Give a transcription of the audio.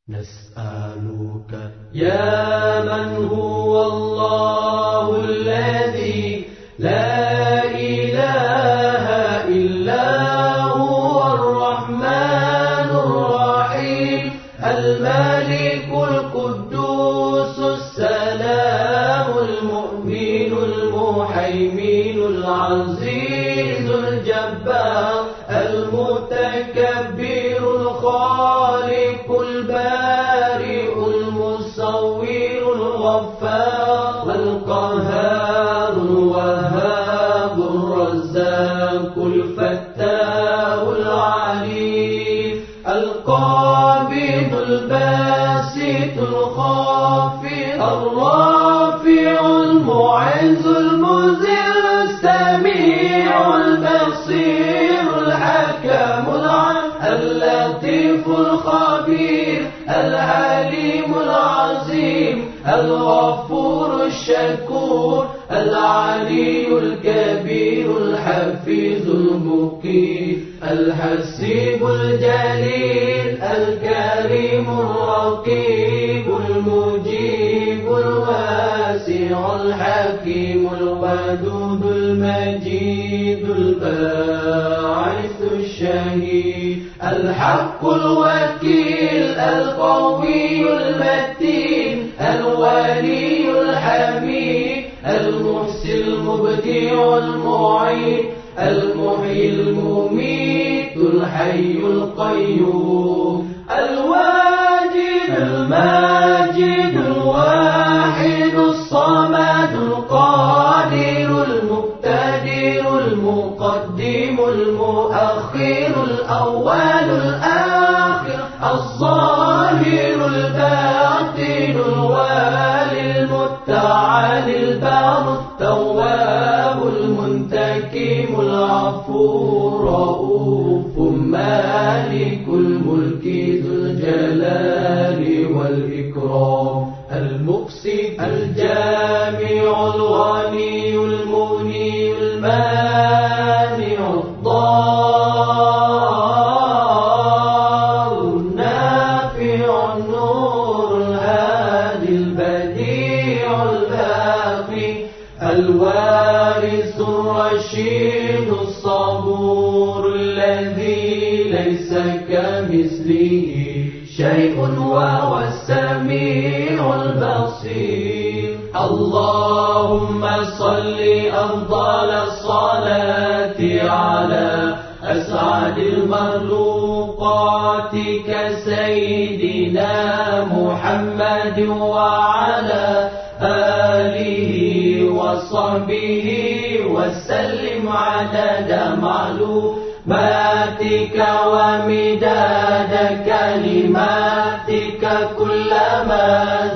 نسألك يا من هو الله الذي لا إله إلا هو الرحمن الرحيم الملك القدوس السلام المؤمن المهيمن العزيز الجبار المتكبر الخالق البارئ المصور الغفار القهار الوهاب الرزاق الفتاح العليم القابض الباسط الخافض الرافع المعز المذل السميع البصير الحكم اللطيف الخبير العليم العظيم الغفور الشكور العلي الكبير الحفيظ المقيت الحسيب الجليل الكريم الرقيب المجيب الواسع الحكيم الودود المجيد الباعث الشهيد الحق الوكيل القوي المتين الولي الحميد المحسن المبدع المعيد المحيي المميت الحي القيوم الواجد الماجد الواحد الصمد القادر المقتدر المقدم المؤخر الأول الآخر الظاهر الباطن الوالي المتعالي البار التواب المنتكم العفو رؤوف مالك الملك ذو الجلال والإكرام المقسط الجامع الغني المغني المانع الضار النافع النور الهادي البديع الباقي الوارث الرشيد الصبور الذي ليس كمثله شيء وهو السميع البصير اللهم صل أفضل الصلاة على أسعد المخلوقات كسيدنا محمد وعلى آله وصحبه وسلم عدد معلوماتك ومداد كلماتك كلما